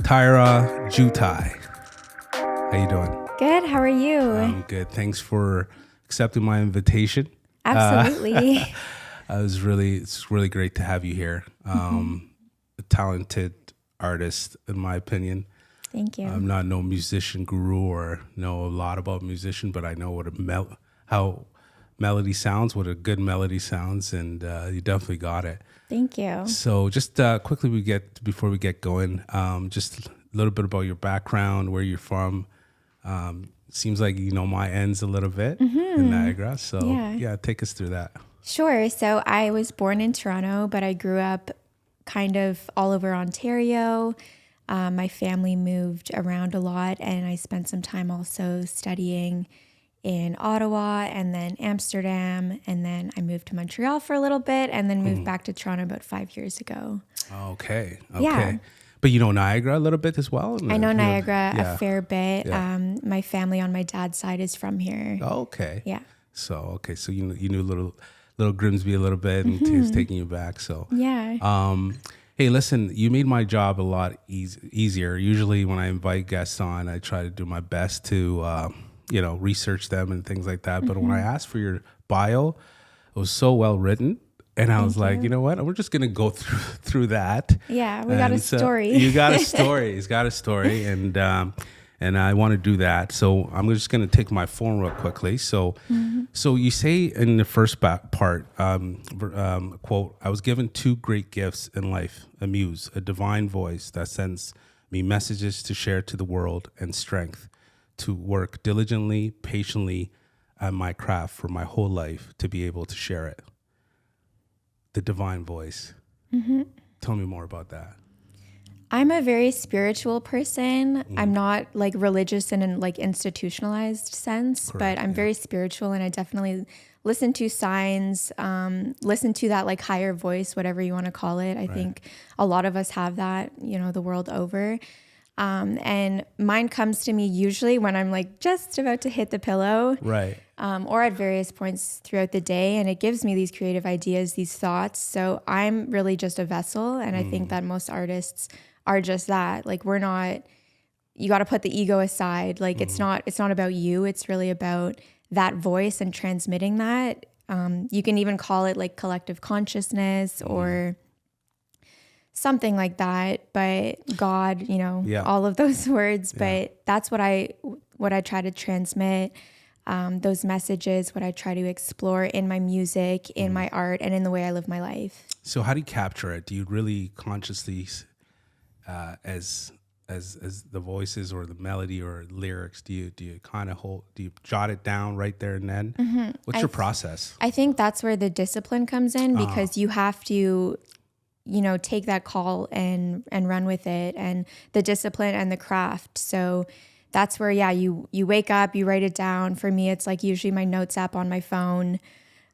Tyra Jutai. How you doing? Good. How are you? I'm good. Thanks for accepting my invitation. Absolutely. It's really great to have you here. A talented artist, in my opinion. Thank you. I'm not no musician guru or know a lot about musician, but I know what how melody sounds, what a good melody sounds, and you definitely got it. Thank you. So just quickly, before we get going, just a little bit about your background, where you're from. Seems like you know my ends a little bit in Niagara. So yeah, take us through that. Sure. So I was born in Toronto, but I grew up kind of all over Ontario. My family moved around a lot, and I spent some time also studying in Ottawa and then Amsterdam. And then I moved to Montreal for a little bit and then moved back to Toronto about 5 years ago. Okay. Yeah. But you know Niagara a little bit as well? I know Niagara a fair bit. Yeah. My family on my dad's side is from here. Okay. Yeah. So you knew little Grimsby a little bit, and he's taking you back. So Yeah. Hey, listen, you made my job a lot easier. Usually when I invite guests on, I try to do my best to research them and things like that. But when I asked for your bio, it was so well written. And I was like, you know what? We're just going to go through that. Yeah, we got a story. You got a story. He's got a story. And I want to do that. So I'm just going to take my phone real quickly. So you say in the first part, quote, I was given two great gifts in life, a muse, a divine voice that sends me messages to share to the world, and strength to work diligently, patiently at my craft for my whole life to be able to share it. The divine voice. Tell me more about that. I'm a very spiritual person. I'm not like religious in an like institutionalized sense, but I'm very spiritual, and I definitely listen to signs, listen to that like higher voice, whatever you want to call it. I think a lot of us have that, the world over. And mine comes to me usually when I'm like just about to hit the pillow. Right. Or at various points throughout the day. And it gives me these creative ideas, these thoughts. So I'm really just a vessel. And I think that most artists are just that. Like you got to put the ego aside. Like it's not about you. It's really about that voice and transmitting that. You can even call it like collective consciousness or something like that, but God, all of those words, but that's what I try to transmit, those messages, what I try to explore in my music, in my art, and in the way I live my life. So how do you capture it? Do you really consciously, as the voices or the melody or lyrics, do you kind of do you jot it down right there and then? What's your process? I think that's where the discipline comes in, because you have to take that call and run with it, and the discipline and the craft. So that's where, you wake up, you write it down. For me, it's like usually my notes app on my phone.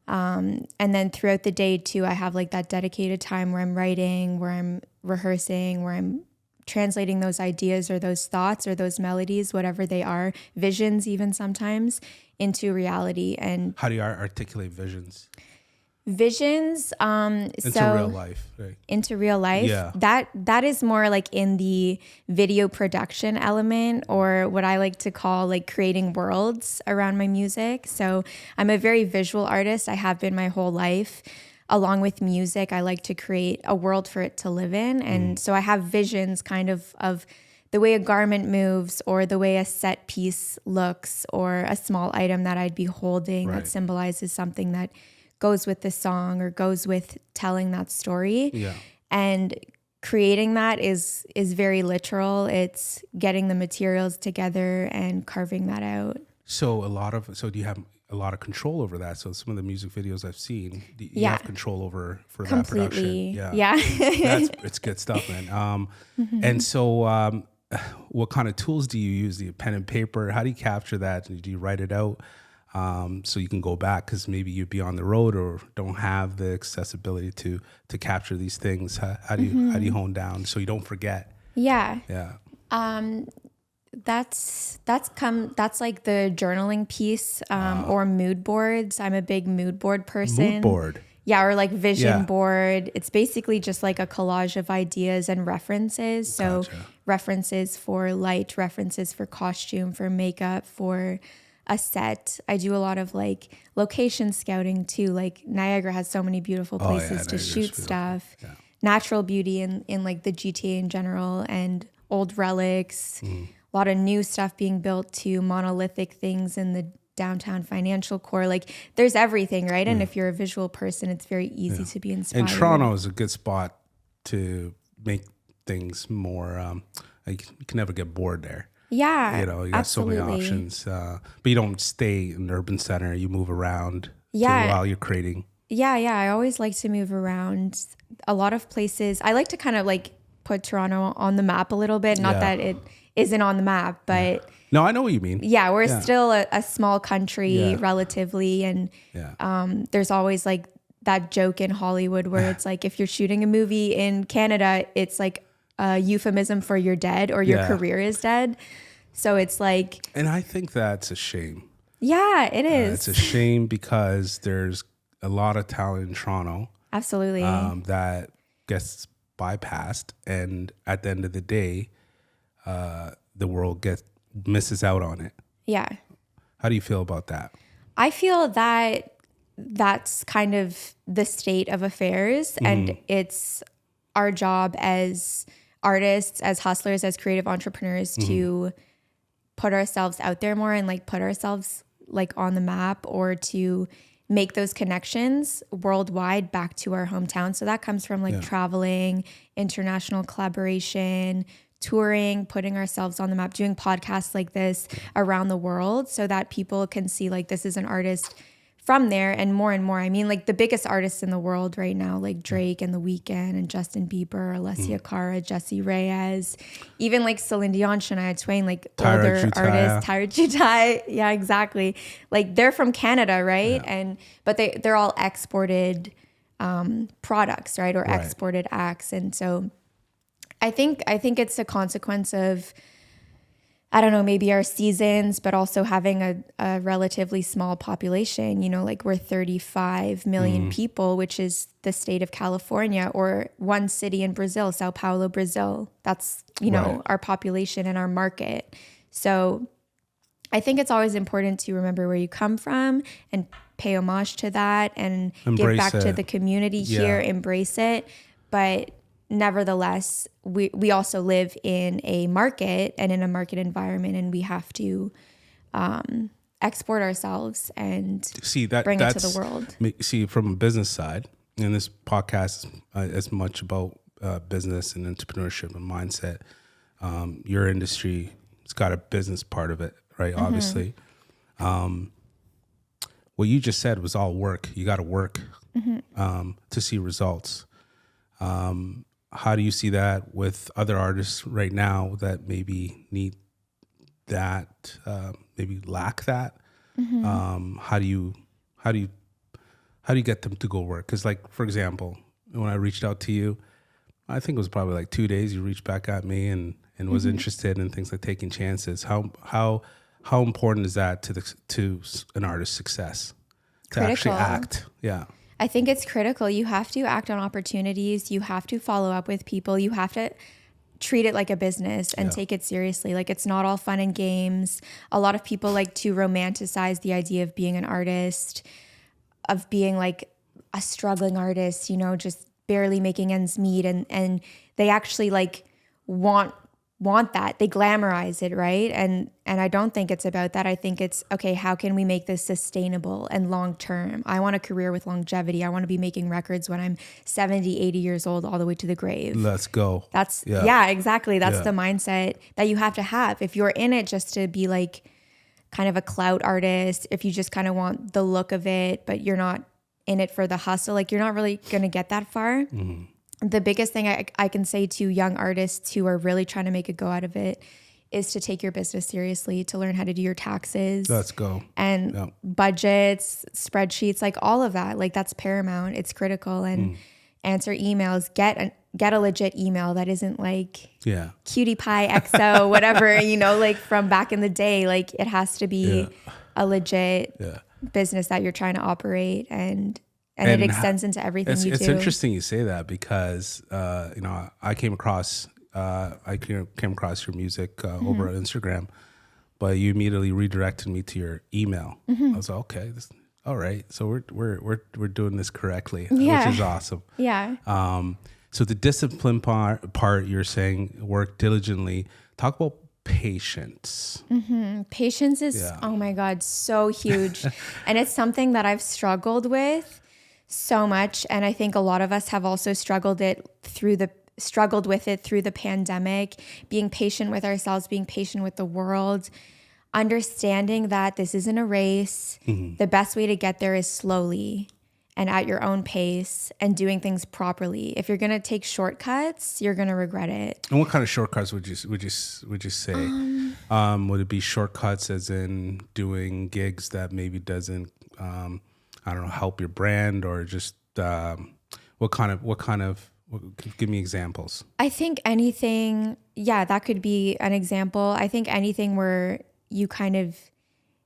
And then throughout the day too, I have like that dedicated time where I'm writing, where I'm rehearsing, where I'm translating those ideas or those thoughts or those melodies, whatever they are, visions even sometimes, into reality. And how do you articulate visions? Visions, into real life, right? Into real life. Yeah. That is more like in the video production element, or what I like to call like creating worlds around my music. So I'm a very visual artist. I have been my whole life. Along with music, I like to create a world for it to live in. And so I have visions kind of the way a garment moves, or the way a set piece looks, or a small item that I'd be holding that symbolizes something that goes with the song or goes with telling that story. Yeah. And creating that is very literal. It's getting the materials together and carving that out. So do you have a lot of control over that? So some of the music videos I've seen, you have control over for completely. That production. It's good stuff, man. And so what kind of tools do you use? Do you pen and paper? How do you capture that? Do you write it out? So you can go back, because maybe you'd be on the road or don't have the accessibility to capture these things. How do you hone down so you don't forget? Yeah. Yeah. That's like the journaling piece, or mood boards. I'm a big mood board person. Mood board. Yeah, or like vision Yeah. board. It's basically just like a collage of ideas and references. So Gotcha. references for light, references for costume, for makeup, for a set. I do a lot of like location scouting too. Like Niagara has so many beautiful Oh, yeah, places to Niagara's shoot beautiful. stuff. Yeah. Natural beauty in like the GTA in general, and old relics. Mm. A lot of new stuff being built to monolithic things in the downtown financial core. Like there's everything, right? And if you're a visual person, it's very easy to be inspired. And Toronto is a good spot to make things more, like you can never get bored there. Yeah, You know, you got so many options, but you don't stay in the urban center. You move around while you're creating. Yeah. I always like to move around. A lot of places. I like to kind of like put Toronto on the map a little bit. Not that it isn't on the map, but No, I know what you mean. yeah, we're still a small country relatively. And there's always like that joke in Hollywood where it's like, if you're shooting a movie in Canada, it's like a euphemism for you're dead or your career is dead. So it's like, And I think that's a shame. yeah, it is. It's a shame because there's a lot of talent in Toronto Absolutely. that gets bypassed, and at the end of the day, the world misses out on it. Yeah. How do you feel about that? I feel that that's kind of the state of affairs, and it's our job as artists, as hustlers, as creative entrepreneurs to put ourselves out there more and like put ourselves like on the map, or to make those connections worldwide back to our hometown. So that comes from like traveling, international collaboration, touring, putting ourselves on the map, doing podcasts like this around the world so that people can see like this is an artist from there, and more. I mean, like the biggest artists in the world right now, like Drake and The Weeknd and Justin Bieber, Alessia Cara, Jessie Reyes, even like Celine Dion, Shania Twain, like Tyra older Jutai. artists, Tyra Jutai. Yeah, exactly. Like they're from Canada, right? But they're all exported products, right? Or exported acts. And so I think it's a consequence of, I don't know, maybe our seasons, but also having a relatively small population. You know, like we're 35 million people, which is the state of California, or one city in Brazil, Sao Paulo, Brazil. That's, you know, our population and our market. So I think it's always important to remember where you come from and pay homage to that and give back to the community here, embrace it. But nevertheless, we also live in a market and in a market environment, and we have to export ourselves and bring it to the world. See, from a business side, and this podcast is as much about business and entrepreneurship and mindset. Your industry, it's got a business part of it, right? Obviously. What you just said was all work. You got to work to see results. How do you see that with other artists right now that maybe need that, maybe lack that? How do you get them to go work? Because, like, for example, when I reached out to you, I think it was probably like 2 days. You reached back at me and was interested in things like taking chances. How important is that to an artist's success? To actually act? Yeah. I think it's critical. You have to act on opportunities. You have to follow up with people. You have to treat it like a business and take it seriously. Like, it's not all fun and games. A lot of people like to romanticize the idea of being an artist, of being like a struggling artist, you know, just barely making ends meet. And they actually like want that. They glamorize it, right? And I don't think it's about that. I think it's, okay, how can we make this sustainable and long term? I want a career with longevity. I want to be making records when I'm 70, 80 years old, all the way to the grave. Let's go. That's exactly. That's the mindset that you have to have. If you're in it just to be like kind of a clout artist, if you just kind of want the look of it, but you're not in it for the hustle, like you're not really going to get that far. The biggest thing I can say to young artists who are really trying to make a go out of it is to take your business seriously, to learn how to do your taxes. Let's go. And budgets, spreadsheets, like all of that. Like, that's paramount. It's critical. And answer emails. Get a legit email that isn't like cutie pie XO, whatever, you know, like from back in the day. Like, it has to be a legit business that you're trying to operate. And and it extends into everything you do. It's interesting you say that because, I came across your music over on Instagram, but you immediately redirected me to your email. I was like, okay, all right. So we're doing this correctly, which is awesome. Yeah. So the discipline part, you're saying work diligently. Talk about patience. Patience is, oh my God, so huge. And it's something that I've struggled with so much. And I think a lot of us have also struggled with it through the pandemic, being patient with ourselves, being patient with the world, understanding that this isn't a race. The best way to get there is slowly and at your own pace and doing things properly. If you're going to take shortcuts, you're going to regret it. And what kind of shortcuts would you say? Would it be shortcuts as in doing gigs that maybe doesn't, help your brand, or just what kind of give me examples? I think anything, that could be an example. I think anything where you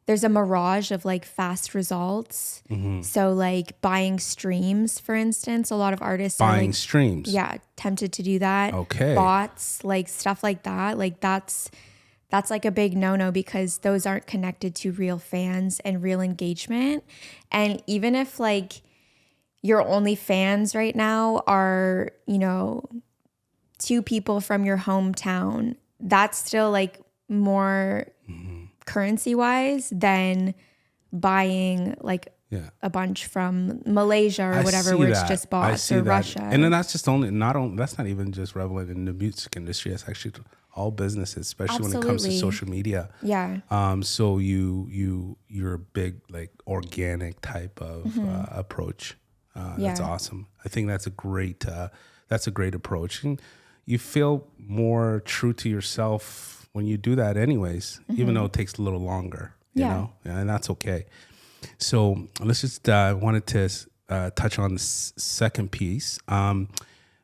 there's a mirage of like fast results. So like buying streams, for instance, a lot of artists buying are like, streams. Yeah, tempted to do that. Okay. Bots, like stuff like that. Like that's like a big no-no because those aren't connected to real fans and real engagement. And even if like your only fans right now are, 2 people from your hometown, that's still like more currency wise than buying like a bunch from Malaysia or whatever, where it's just bots, or Russia. And then that's just that's not even just relevant in the music industry. It's actually all businesses, especially when it comes to social media. Yeah. So you're a big like organic type of approach. That's awesome. I think that's a great approach, and you feel more true to yourself when you do that anyways, even though it takes a little longer, you know, and that's okay. So let's just, wanted to touch on the second piece.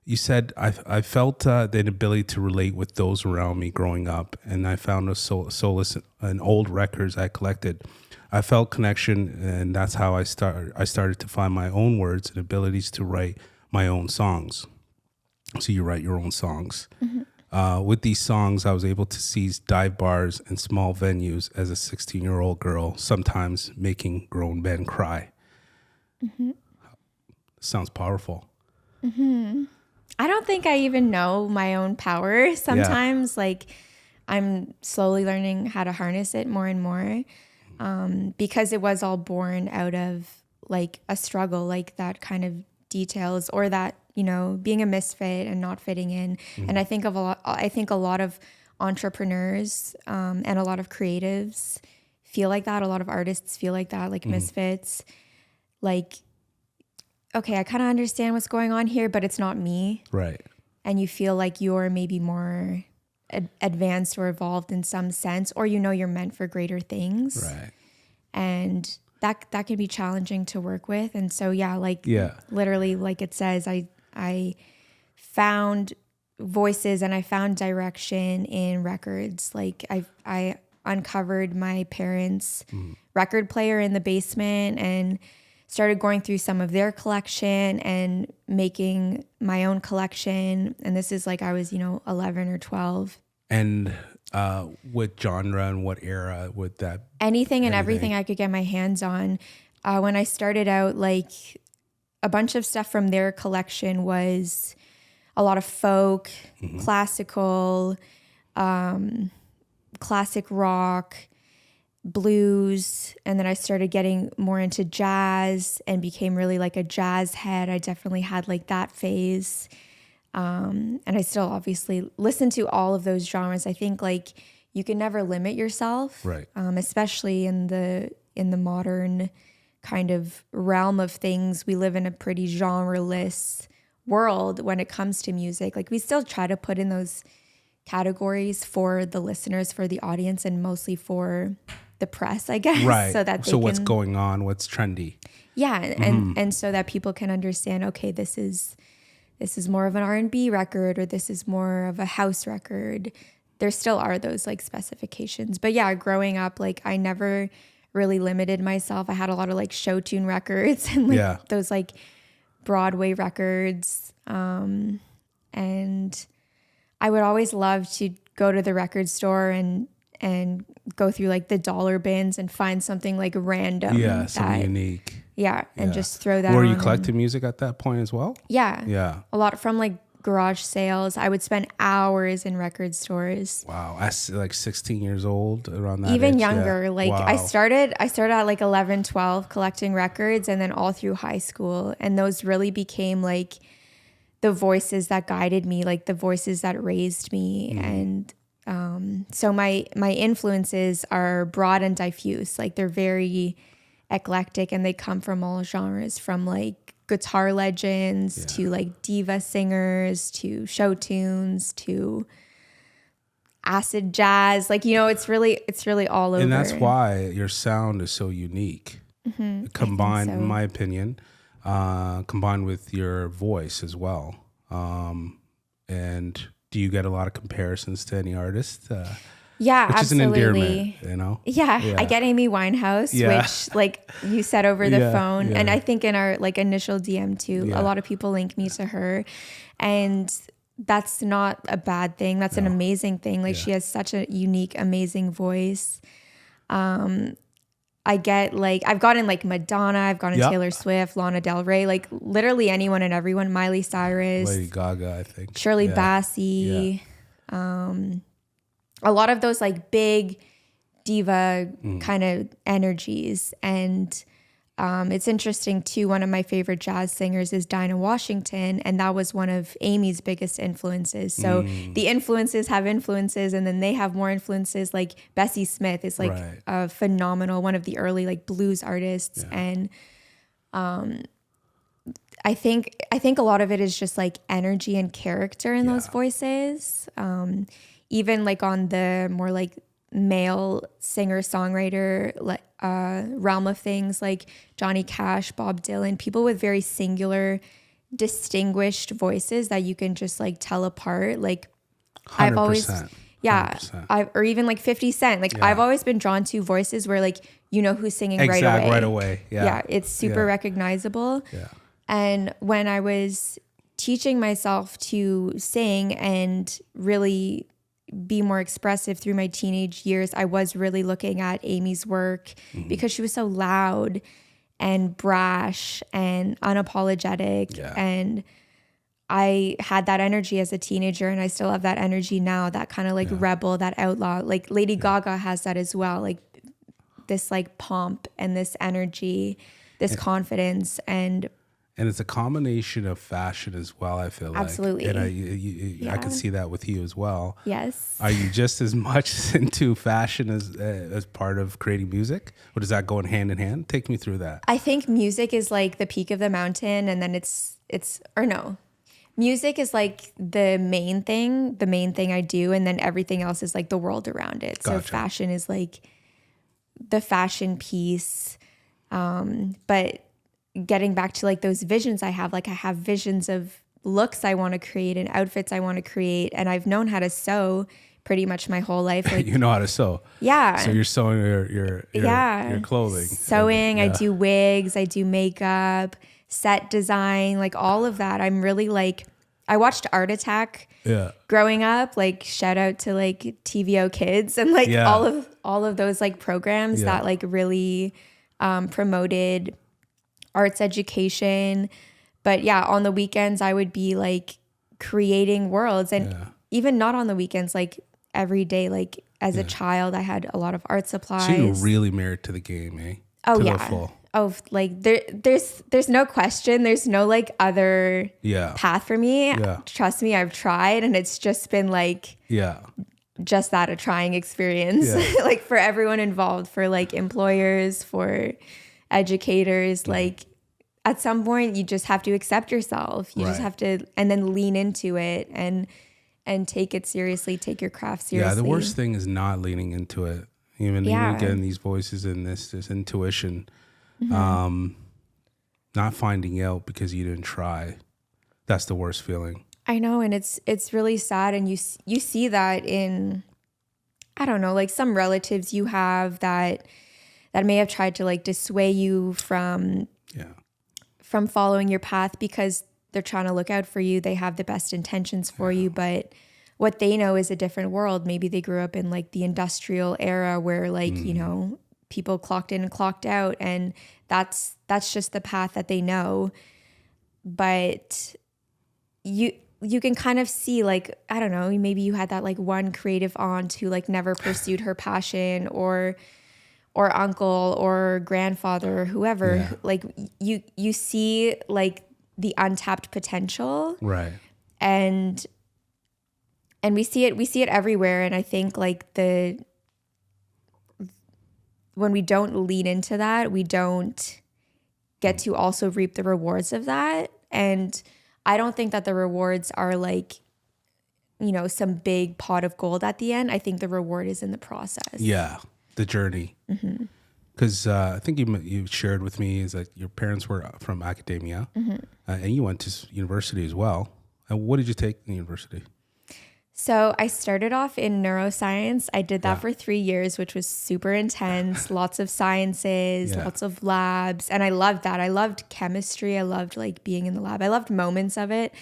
You said, I felt the inability to relate with those around me growing up, and I found a solace in old records I collected. I felt connection, and that's how I started to find my own words and abilities to write my own songs. So you write your own songs. With these songs, I was able to seize dive bars and small venues as a 16-year-old girl, sometimes making grown men cry. Sounds powerful. I don't think I even know my own power sometimes. Like I'm slowly learning how to harness it more and more, because it was all born out of like a struggle, like that kind of details, or that, being a misfit and not fitting in. And I think a lot of entrepreneurs and a lot of creatives feel like that. A lot of artists feel like that, like misfits. Like, okay, I kind of understand what's going on here, but it's not me. Right. And you feel like you're maybe more advanced or evolved in some sense, or you're meant for greater things. Right. And that can be challenging to work with. And so, literally, like it says, I found voices and I found direction in records. Like I uncovered my parents' record player in the basement and started going through some of their collection and making my own collection. And this is like I was, 11 or 12. And what genre and what era would that? Anything and everything I could get my hands on. When I started out, like a bunch of stuff from their collection was a lot of folk, classical, classic rock, blues. And then I started getting more into jazz and became really like a jazz head. I definitely had like that phase. And I still obviously listen to all of those genres. I think like you can never limit yourself, right? Especially in the modern kind of realm of things. We live in a pretty genre-less world when it comes to music. Like we still try to put in those categories for the listeners, for the audience, and mostly for the press, I guess. Right. So that what's going on, what's trendy. Yeah. And so that people can understand, okay, this is more of an R&B record, or this is more of a house record. There still are those like specifications. But yeah, growing up, like I never really limited myself. I had a lot of like show tune records and like those like Broadway records. And I would always love to go to the record store and go through like the dollar bins and find something like random. Yeah, something unique. Yeah, and just throw that Were on. you collecting music at that point as well? Yeah. Yeah. A lot from like garage sales. I would spend hours in record stores. Wow. I was like 16 years old, around that Even age. younger. Yeah. Like wow. I started at like 11, 12 collecting records, and then all through high school. And those really became like the voices that guided me, like the voices that raised me. And so my influences are broad and diffuse. Like they're very eclectic, and they come from all genres, from like guitar legends to like diva singers to show tunes to acid jazz. Like, you know, it's really all over. And that's why your sound is so unique. Combined, in my opinion, combined with your voice as well. And do you get a lot of comparisons to any artist? Yeah, which absolutely. is an endearment, you know? Yeah, I get Amy Winehouse, which like you said over the phone. And I think in our like initial DM too, a lot of people link me to her. And that's not a bad thing. That's an amazing thing. Like she has such a unique, amazing voice. I get like, I've gotten like Madonna, I've gotten Taylor Swift, Lana Del Rey, like literally anyone and everyone, Miley Cyrus. Lady Gaga, I think. Shirley Bassey. A lot of those like big diva kind of energies. And it's interesting too, one of my favorite jazz singers is Dinah Washington, and that was one of Amy's biggest influences. So the influences have influences, and then they have more influences. Like Bessie Smith is like a phenomenal, one of the early like blues artists. And I think a lot of it is just like energy and character in those voices. Even like on the more like male singer-songwriter realm of things, like Johnny Cash, Bob Dylan, people with very singular, distinguished voices that you can just like tell apart. Like 100%, I've always, 100%. or even like 50 Cent. Like I've always been drawn to voices where like, you know who's singing right away. Yeah, it's super recognizable. Yeah. And when I was teaching myself to sing and really be more expressive through my teenage years, I was really looking at Amy's work because she was so loud and brash and unapologetic. And I had that energy as a teenager, and I still have that energy now, that kind of like rebel, that outlaw. Like Lady Gaga has that as well, like this like pomp and this energy, this confidence. And it's a combination of fashion as well, I feel like. Absolutely. And I can see that with you as well. Yes. Are you just as much into fashion as part of creating music? Or does that go in hand? Take me through that. I think music is like the peak of the mountain, and then music is like the main thing I do, and then everything else is like the world around it. Gotcha. So fashion is like the fashion piece. But getting back to like those visions I have visions of looks I want to create and outfits I want to create. And I've known how to sew pretty much my whole life. Like, you know how to sew. Yeah. So you're sewing your clothing. Sewing, I do wigs, I do makeup, set design, like all of that. I'm really like, I watched Art Attack growing up, like shout out to like TVO Kids and like all of those like programs that like really promoted arts education. But on the weekends I would be like creating worlds, and even not on the weekends, like every day, like as a child I had a lot of art supplies. So you were really married to the game, eh? Oh, to the full. Oh, like there's no question. There's no like other path for me. Trust me, I've tried, and it's just been like just that, a trying experience. Like for everyone involved, for like employers, for educators, like at some point you just have to accept yourself. You just have to, and then lean into it and take it seriously, take your craft seriously. Yeah, the worst thing is not leaning into it. Even getting these voices and this intuition, not finding out because you didn't try. That's the worst feeling. I know, and it's really sad, and you see that in, I don't know, like some relatives you have that that may have tried to like dissuade you from following your path because they're trying to look out for you. They have the best intentions for you, but what they know is a different world. Maybe they grew up in like the industrial era where like, you know, people clocked in and clocked out, and that's just the path that they know. But you can kind of see like, I don't know, maybe you had that like one creative aunt who like never pursued her passion, or uncle or grandfather or whoever. Like you see like the untapped potential. Right. And we see it everywhere. And I think like when we don't lean into that, we don't get to also reap the rewards of that. And I don't think that the rewards are like, you know, some big pot of gold at the end. I think the reward is in the process. Yeah, the journey. Because I think you shared with me is that your parents were from academia, and you went to university as well. And what did you take in university? So I started off in neuroscience. I did that for 3 years, which was super intense. Lots of sciences, lots of labs. And I loved that. I loved chemistry. I loved like being in the lab. I loved moments of it.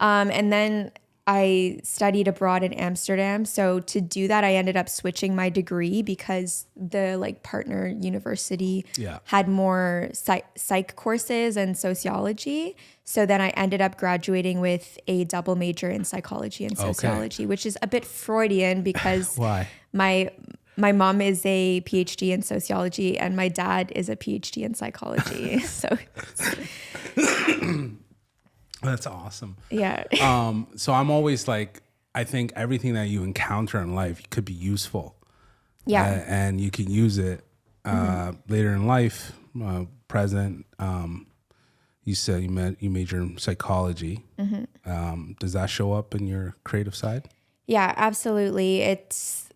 And then I studied abroad in Amsterdam. So to do that, I ended up switching my degree because the like partner university had more psych courses and sociology. So then I ended up graduating with a double major in psychology and sociology, which is a bit Freudian because Why? My mom is a PhD in sociology and my dad is a PhD in psychology. So That's awesome. yeah. So I'm always like, I think everything that you encounter in life could be useful. Yeah. And you can use it later in life, present. You said you major in psychology. Does that show up in your creative side? Yeah, absolutely. It's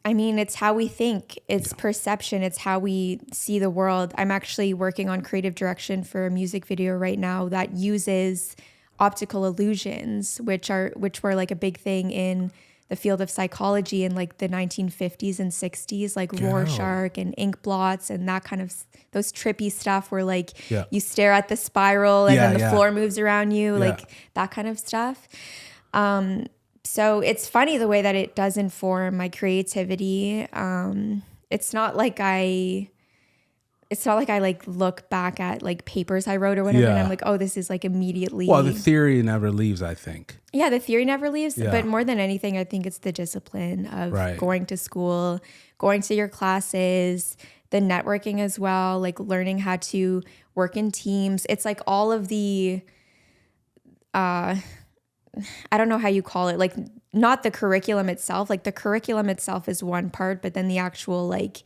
how we think. It's perception. It's how we see the world. I'm actually working on creative direction for a music video right now that uses optical illusions, which were like a big thing in the field of psychology in like the 1950s and 60s, like Rorschach and ink blots and that kind of those trippy stuff where like you stare at the spiral and then the floor moves around you, like that kind of stuff. So it's funny the way that it does inform my creativity. It's not like I like look back at like papers I wrote or whatever and I'm like, oh, this is like immediately. Well, the theory never leaves, I think. Yeah, the theory never leaves. But more than anything, I think it's the discipline of going to school, going to your classes, the networking as well, like learning how to work in teams. It's like all of the, I don't know how you call it, like not the curriculum itself. Like the curriculum itself is one part, but then the actual like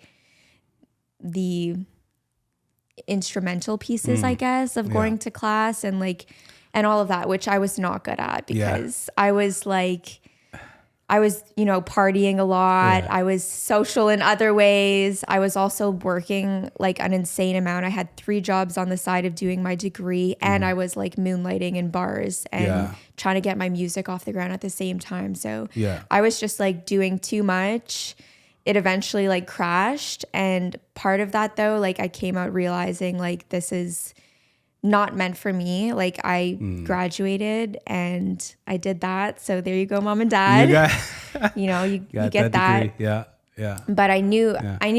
the instrumental pieces, I guess, of going to class and like, and all of that, which I was not good at because I was, you know, partying a lot. I was social in other ways. I was also working like an insane amount. I had 3 jobs on the side of doing my degree and I was like moonlighting in bars and trying to get my music off the ground at the same time. So I was just like doing too much. It eventually like crashed. And part of that though, like I came out realizing like this is not meant for me. Like I graduated and I did that. So there you go, mom and dad. You know, you get that. Degree. Yeah. But I knew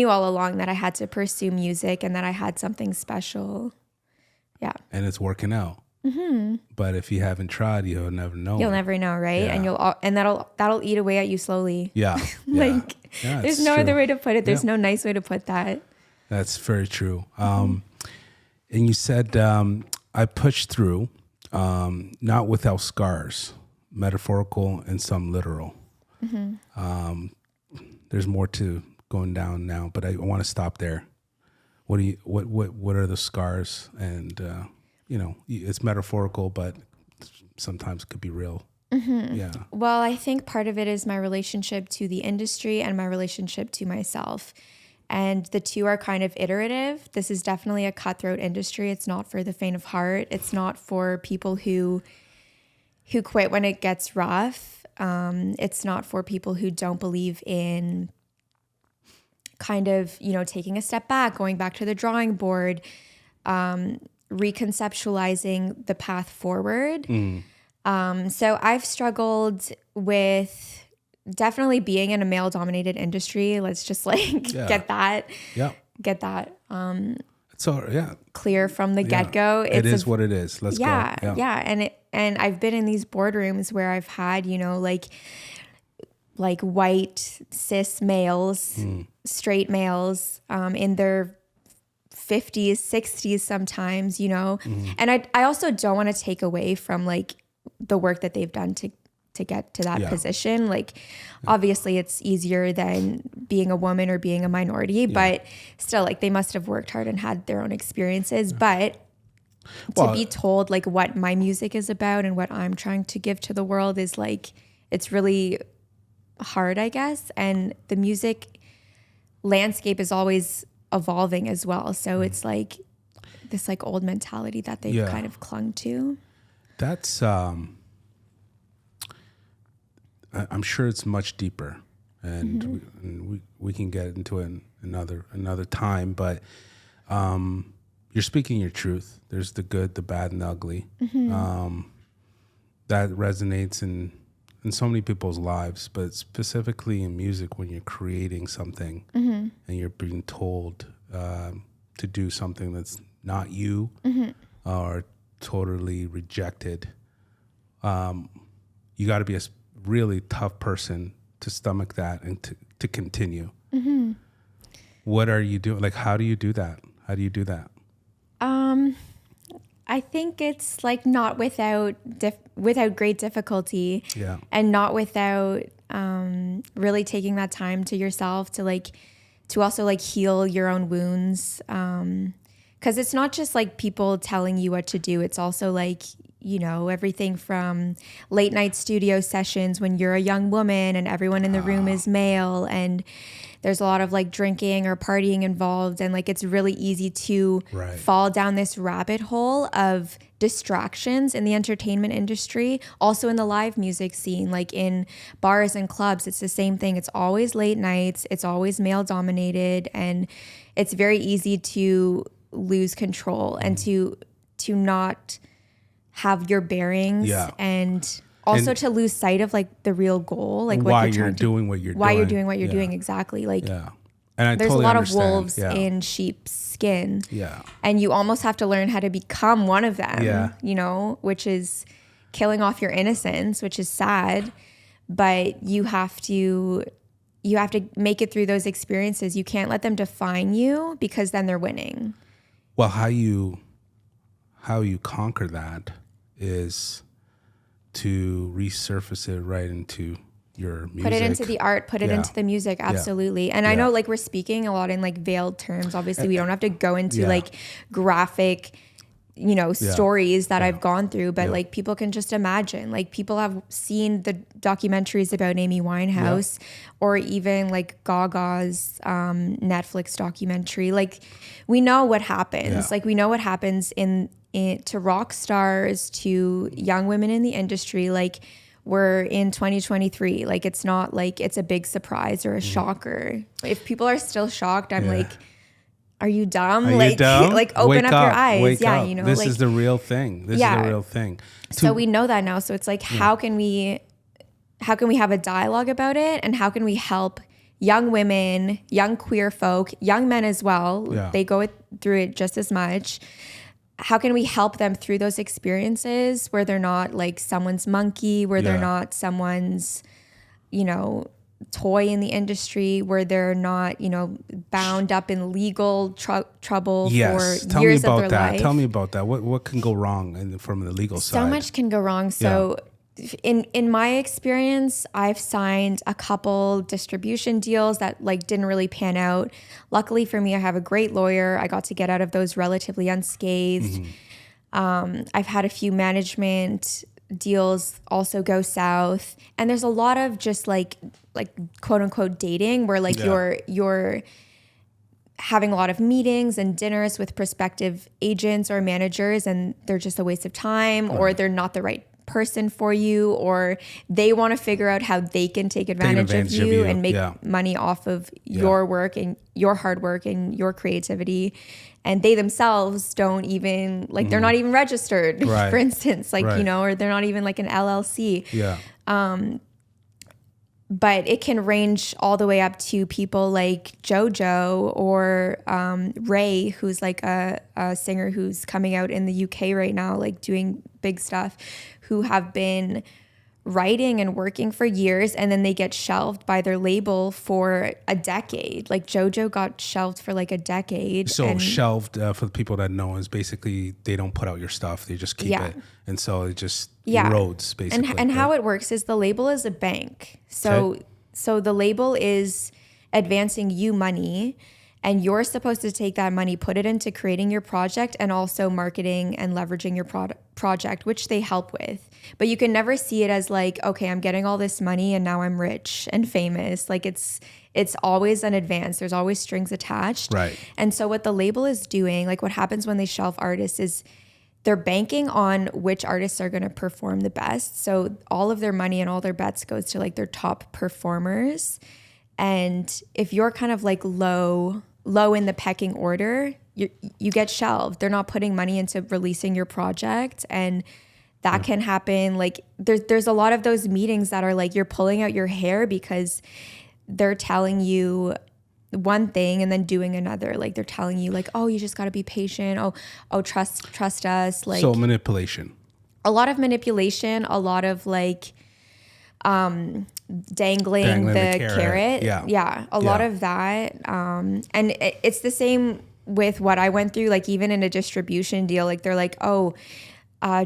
all along that I had to pursue music and that I had something special. Yeah. And it's working out. But if you haven't tried, you'll never know. You'll never know, right? And that'll eat away at you slowly. Yeah. Like there's no other way to put it. There's no nice way to put that. That's very true. And you said I pushed through, not without scars, metaphorical and some literal. There's more to going down now, but I want to stop there. What are the scars? And you know, it's metaphorical, but sometimes it could be real. Yeah. Well, I think part of it is my relationship to the industry and my relationship to myself. And the two are kind of iterative. This is definitely a cutthroat industry. It's not for the faint of heart. It's not for people who quit when it gets rough. It's not for people who don't believe in kind of, taking a step back, going back to the drawing board, reconceptualizing the path forward. So I've struggled with definitely being in a male dominated industry. Let's just get that clear from the get-go. It is what it is. Let's go. Yeah. And I've been in these boardrooms where I've had, like white cis males, straight males, in their 50s, 60s sometimes, and I also don't want to take away from like the work that they've done to get to that position. Like obviously it's easier than being a woman or being a minority, but still like they must have worked hard and had their own experiences. But to be told like what my music is about and what I'm trying to give to the world is like, it's really hard, I guess. And the music landscape is always evolving as well. So it's like this like old mentality that they've kind of clung to. That's, I'm sure it's much deeper, and we can get into it another time. But you're speaking your truth. There's the good, the bad, and the ugly. That resonates in so many people's lives, but specifically in music when you're creating something and you're being told to do something that's not you or totally rejected. You got to be a really tough person to stomach that and to continue. What are you doing? Like, how do you do that? I think it's like not without great difficulty, and not without really taking that time to yourself to also like heal your own wounds. Because it's not just like people telling you what to do. It's also like, everything from late night studio sessions when you're a young woman and everyone in the room is male, and there's a lot of like drinking or partying involved. And like, it's really easy to fall down this rabbit hole of distractions in the entertainment industry. Also in the live music scene, like in bars and clubs, it's the same thing. It's always late nights. It's always male dominated. And it's very easy to lose control and to not have your bearings and also to lose sight of like the real goal, like why you're doing what you're doing. Exactly. Like, and I there's totally a lot understand. of wolves in sheep's skin. Yeah. And you almost have to learn how to become one of them, which is killing off your innocence, which is sad, but you have to make it through those experiences. You can't let them define you, because then they're winning. Well, how you conquer that is to resurface it right into your music. Put it into the art, put it into the music. Absolutely. And I know like we're speaking a lot in like veiled terms. Obviously we don't have to go into like graphic, stories that I've gone through, but like people can just imagine, like people have seen the documentaries about Amy Winehouse or even like Gaga's Netflix documentary. Like we know what happens. Like we know what happens to rock stars, to young women in the industry. Like we're in 2023. Like it's not like it's a big surprise or a shocker. If people are still shocked, I'm like, are you dumb? You dumb? Like open Wake up your eyes. Wake up. This like, is the real thing. This is the real thing. So we know that now. So it's like, how can we have a dialogue about it? And how can we help young women, young queer folk, young men as well? They go through it just as much. How can we help them through those experiences where they're not like someone's monkey, where they're not someone's, toy in the industry, where they're not, bound up in legal trouble for years of their life. Tell me about that. What can go wrong from the legal side? So much can go wrong. So in my experience, I've signed a couple distribution deals that like didn't really pan out. Luckily for me, I have a great lawyer. I got to get out of those relatively unscathed. I've had a few management deals also go south, and there's a lot of just like quote unquote dating where like you're having a lot of meetings and dinners with prospective agents or managers, and they're just a waste of time, or they're not the right person for you, or they want to figure out how they can take advantage of you and make money off of your work and your hard work and your creativity. And they themselves don't even like, they're not even registered, for instance, like, you know, or they're not even like an LLC. Yeah. But it can range all the way up to people like JoJo or Ray, who's like a singer who's coming out in the UK right now, like doing big stuff, who have been writing and working for years, and then they get shelved by their label for a decade. Like JoJo got shelved for like a decade. So shelved, for the people that know, is basically they don't put out your stuff, they just keep it, and so it just erodes basically. And how it works is the label is a bank. So the label is advancing you money, and you're supposed to take that money, put it into creating your project and also marketing and leveraging your project, which they help with. But you can never see it as like, okay, I'm getting all this money and now I'm rich and famous. Like it's always an advance. There's always strings attached. Right. And so what the label is doing, like what happens when they shelf artists, is they're banking on which artists are going to perform the best. So all of their money and all their bets goes to like their top performers. And if you're kind of like low in the pecking order, you get shelved. They're not putting money into releasing your project, and that can happen. Like there's a lot of those meetings that are like you're pulling out your hair because they're telling you one thing and then doing another. Like they're telling you like, oh, you just got to be patient. Oh, trust us. Like, so manipulation. A lot of manipulation. A lot of like dangling the carrot. Yeah. A lot of that. And it's the same with what I went through. Like even in a distribution deal, like they're like, oh,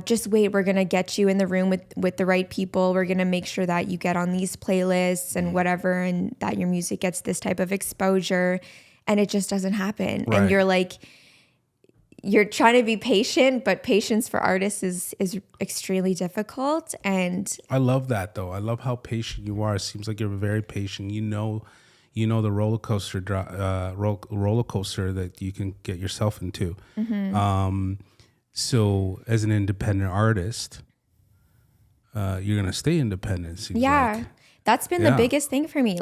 just wait, we're going to get you in the room with the right people. We're going to make sure that you get on these playlists and whatever, and that your music gets this type of exposure. And it just doesn't happen. Right. And you're like, you're trying to be patient, but patience for artists is extremely difficult. And I love that though. I love how patient you are. It seems like you're very patient. You know the roller coaster that you can get yourself into. So as an independent artist, you're going to stay independent. Seems like. That's been the biggest thing for me.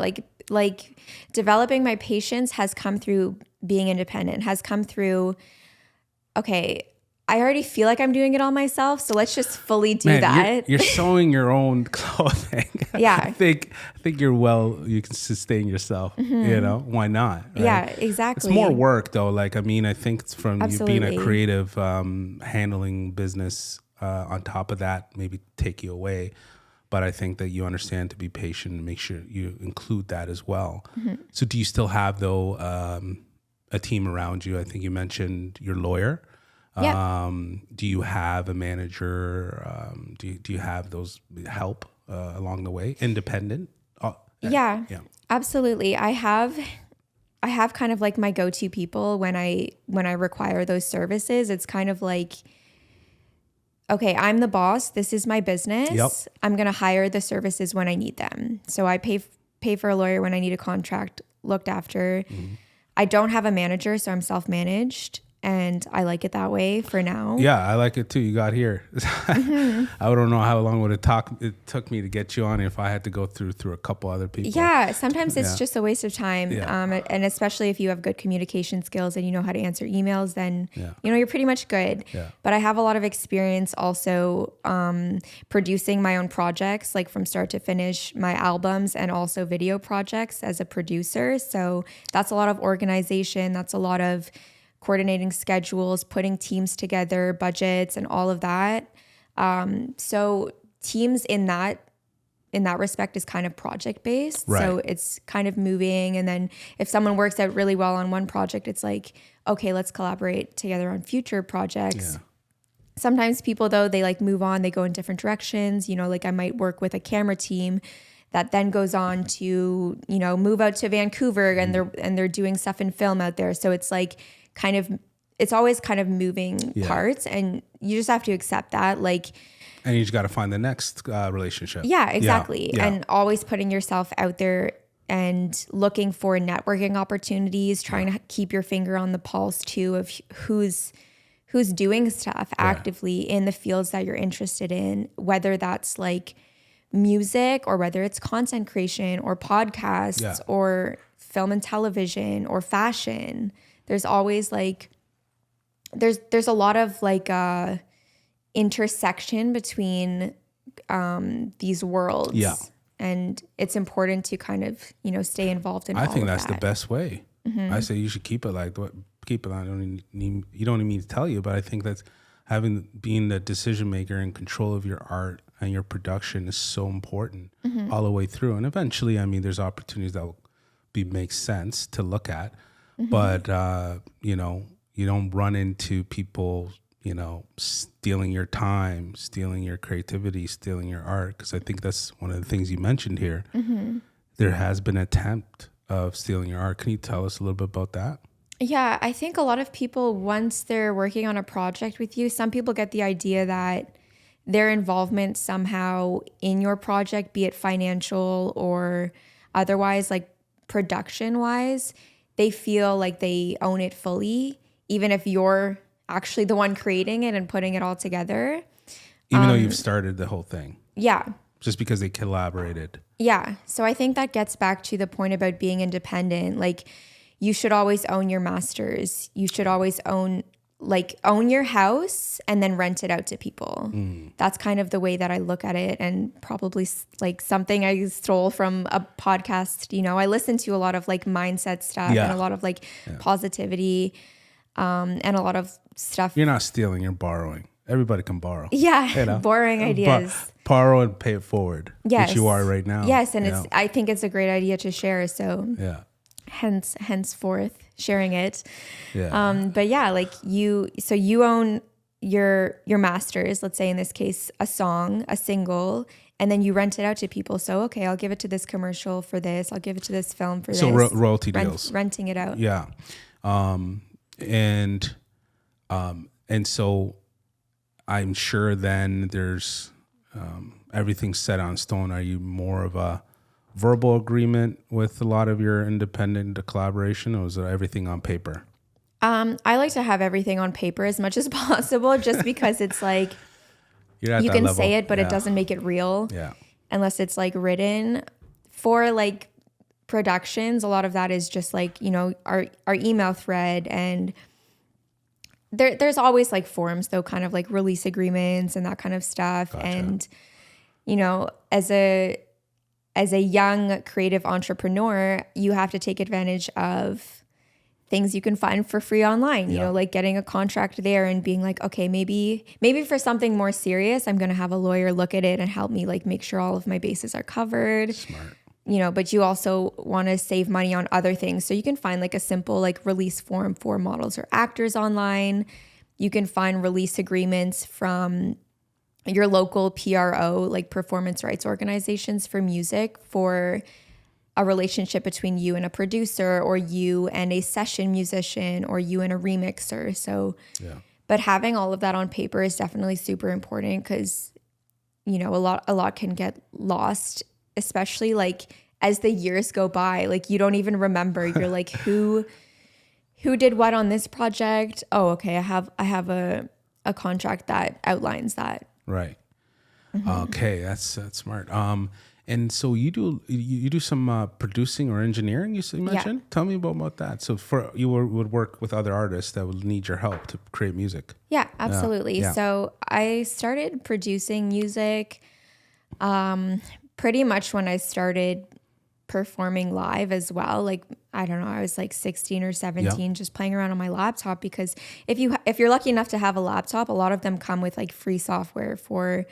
Like developing my patience has come through being independent, has come through, okay, I already feel like I'm doing it all myself, so let's just fully do that. You're sewing your own clothing. Yeah. I think you can sustain yourself, you know, why not? Right? Yeah, exactly. It's more work though. Like, I mean, I think it's from you being a creative, handling business, on top of that, maybe take you away. But I think that you understand to be patient and make sure you include that as well. So do you still have though, a team around you? I think you mentioned your lawyer. Yeah. Do you have a manager? Do you have those help along the way? Independent? Yeah, absolutely. I have kind of like my go-to people when I require those services. It's kind of like, okay, I'm the boss. This is my business. Yep. I'm going to hire the services when I need them. So I pay for a lawyer when I need a contract looked after. I don't have a manager, so I'm self-managed. And I like it that way for now. Yeah, I like it too. You got here. I don't know how long it took me to get you on if I had to go through a couple other people. Yeah, sometimes it's just a waste of time. And especially if you have good communication skills and you know how to answer emails, then you know you're pretty much good. Yeah. But I have a lot of experience also producing my own projects, like from start to finish, my albums and also video projects as a producer. So that's a lot of organization. That's a lot of coordinating schedules, putting teams together, budgets, and all of that. So teams in that respect is kind of project based. Right. So it's kind of moving. And then if someone works out really well on one project, it's like, okay, let's collaborate together on future projects. Yeah. Sometimes people though, they like move on, they go in different directions. You know, like I might work with a camera team that then goes on to, you know, move out to Vancouver and they're doing stuff in film out there. So it's like, it's always kind of moving parts, and you just have to accept that. Like, and you just got to find the next relationship. Yeah, exactly. Yeah. And always putting yourself out there and looking for networking opportunities, trying to keep your finger on the pulse too of who's who's doing stuff actively in the fields that you're interested in, whether that's like music or whether it's content creation or podcasts or film and television or fashion. There's always like, there's a lot of like intersection between these worlds. Yeah. And it's important to kind of, you know, stay involved in all of that. I think that's the best way. I say you should keep it like that. Keep it. You don't even need to tell you, but I think that's being the decision maker and control of your art and your production is so important all the way through. And eventually, I mean, there's opportunities that will make sense to look at, but you know, you don't run into people, you know, stealing your time, stealing your creativity, stealing your art. Because I think that's one of the things you mentioned here. There has been an attempt of stealing your art. Can you tell us a little bit about that? Yeah, I think a lot of people, once they're working on a project with you, some people get the idea that their involvement somehow in your project, be it financial or otherwise, like production wise, they feel like they own it fully, even if you're actually the one creating it and putting it all together. Even though you've started the whole thing. Yeah. Just because they collaborated. Yeah. So I think that gets back to the point about being independent. Like, you should always own your masters. You should always own your house and then rent it out to people. That's kind of the way that I look at it, and probably like something I stole from a podcast. You know, I listen to a lot of like mindset stuff and a lot of like positivity and a lot of stuff. You're not stealing, you're borrowing. Everybody can borrow. Yeah, you know? Borrowing ideas. Borrow and pay it forward, which you are right now. Yes, and I think it's a great idea to share. So henceforth sharing it. But yeah, like you own your masters, let's say in this case a song, a single, and then you rent it out to people. So okay, I'll give it to this commercial for this, I'll give it to this film for this. So royalty deals. Renting it out. Yeah. And so I'm sure then there's everything's set on stone. Are you more of a verbal agreement with a lot of your independent collaboration, or is it everything on paper? I like to have everything on paper as much as possible, just because it's like you can level. Say it, but it doesn't make it real. Yeah. Unless it's like written. For like productions, a lot of that is just like, you know, our email thread, and there's always like forms though, kind of like release agreements and that kind of stuff. Gotcha. And you know, as a young creative entrepreneur, you have to take advantage of things you can find for free online, you know, like getting a contract there and being like, okay, maybe for something more serious, I'm going to have a lawyer look at it and help me like make sure all of my bases are covered. Smart. You know, but you also want to save money on other things. So you can find like a simple like release form for models or actors online. You can find release agreements from your local PRO, like performance rights organizations for music, for a relationship between you and a producer, or you and a session musician, or you and a remixer. So, but having all of that on paper is definitely super important, because, you know, a lot can get lost, especially like as the years go by. Like you don't even remember. You're like, who did what on this project? Oh, okay, I have a contract that outlines that. Right. Okay, that's smart. And so you do some producing or engineering, you mentioned? Yeah. Tell me about that. So you would work with other artists that would need your help to create music. Yeah, absolutely. Yeah. So I started producing music pretty much when I started performing live as well. Like, I don't know, I was like 16 or 17, just playing around on my laptop, because if you're lucky enough to have a laptop, a lot of them come with like free software for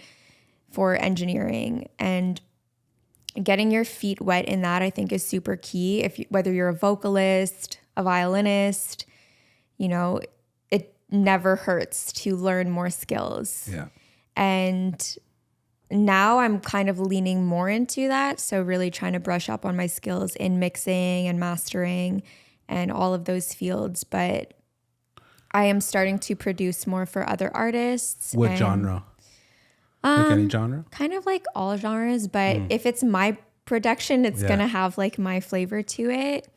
engineering, and getting your feet wet in that I think is super key. Whether you're a vocalist, a violinist, you know, it never hurts to learn more skills. Yeah. And now I'm kind of leaning more into that. So really trying to brush up on my skills in mixing and mastering and all of those fields. But I am starting to produce more for other artists. What genre? Like any genre? Kind of like all genres, but if it's my production, it's going to have like my flavor to it.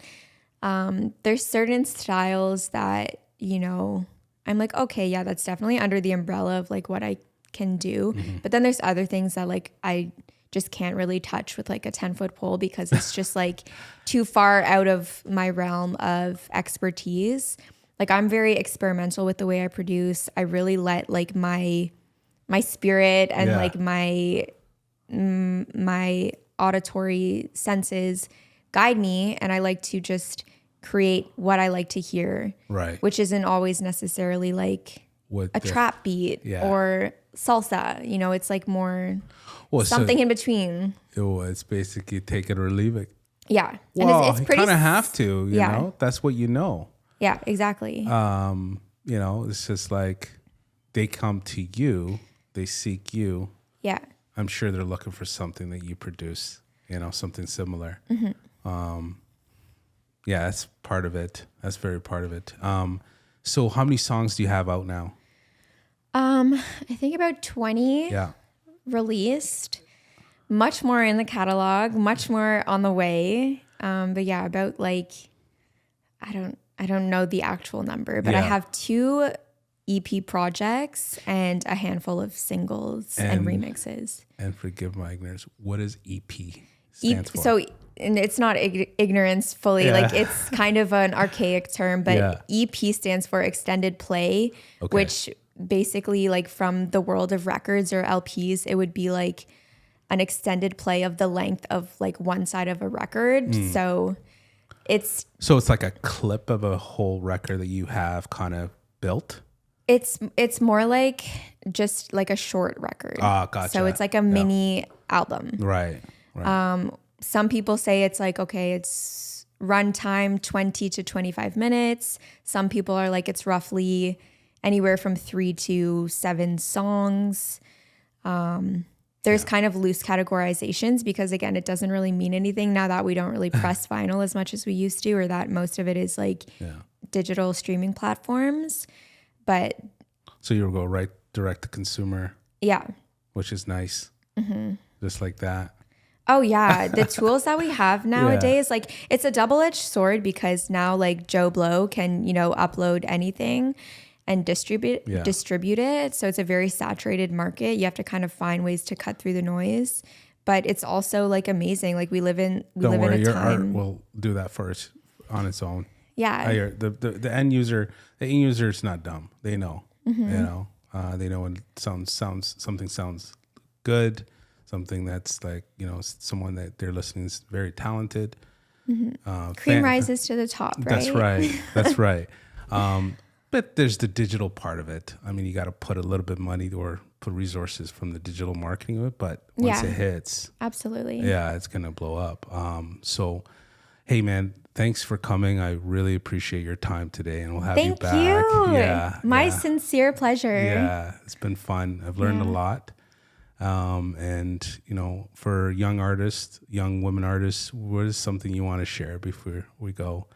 There's certain styles that, you know, I'm like, okay, yeah, that's definitely under the umbrella of like what I can do. But then there's other things that like I just can't really touch with like a 10-foot pole because it's just like too far out of my realm of expertise. Like I'm very experimental with the way I produce. I really let like my spirit and like my auditory senses guide me, and I like to just create what I like to hear, right? Which isn't always necessarily like a trap beat or salsa. You know, it's like more something in between. It's basically take it or leave it. Yeah, Well, and it's pretty. You kind of have to, you know. That's what you know. Yeah, exactly. You know, it's just like they come to you, they seek you. Yeah. I'm sure they're looking for something that you produce, you know, something similar. Yeah, that's part of it. That's very part of it. So how many songs do you have out now? I think about 20 Yeah. released, much more in the catalog, much more on the way. But yeah, about like, I don't know the actual number, but I have 2 EP projects and a handful of singles and remixes. And forgive my ignorance, what does EP stand for? So, and it's not ignorance fully, like it's kind of an archaic term, but EP stands for extended play, which basically like from the world of records or LPs, it would be like an extended play of the length of like one side of a record. So it's like a clip of a whole record that you have kind of built. It's more like just like a short record. Gotcha. So it's like a mini album. Right. Some people say it's like, okay, it's runtime 20 to 25 minutes. Some people are like, it's roughly anywhere from 3 to 7 songs. There's kind of loose categorizations because again, it doesn't really mean anything now that we don't really press vinyl as much as we used to, or that most of it is like digital streaming platforms. But so you'll go right direct to consumer. Yeah. Which is nice. Just like that. Oh yeah. The tools that we have nowadays, like it's a double-edged sword because now like Joe Blow can, you know, upload anything and distribute it. So it's a very saturated market. You have to kind of find ways to cut through the noise, but it's also like amazing. Like we live in a time. Your art will do that first on its own. Yeah. The end user is not dumb. They know, you know, they know when something sounds good, something that's like, you know, someone that they're listening is very talented. Cream rises to the top, right? That's right. But there's the digital part of it. I mean, you got to put a little bit of money or put resources from the digital marketing of it. But once it hits, absolutely, it's going to blow up. So, hey, man, thanks for coming. I really appreciate your time today, and we'll have you back. Thank you. Yeah, my sincere pleasure. Yeah, it's been fun. I've learned a lot. And you know, for young artists, young women artists, what is something you want to share before we go?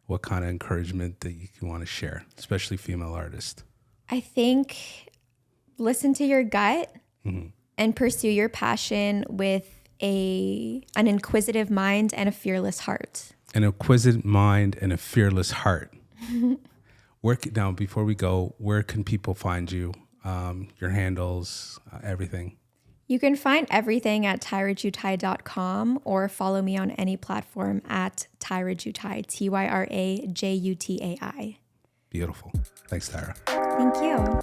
What kind of encouragement that you want to share, especially female artists? I think listen to your gut and pursue your passion with an inquisitive mind and a fearless heart. An inquisitive mind and a fearless heart. Now, before we go, where can people find you? Your handles, everything. You can find everything at tyrajutai.com or follow me on any platform at Tyra Jutai, TYRAJUTAI. Beautiful. Thanks, Tyra. Thank you.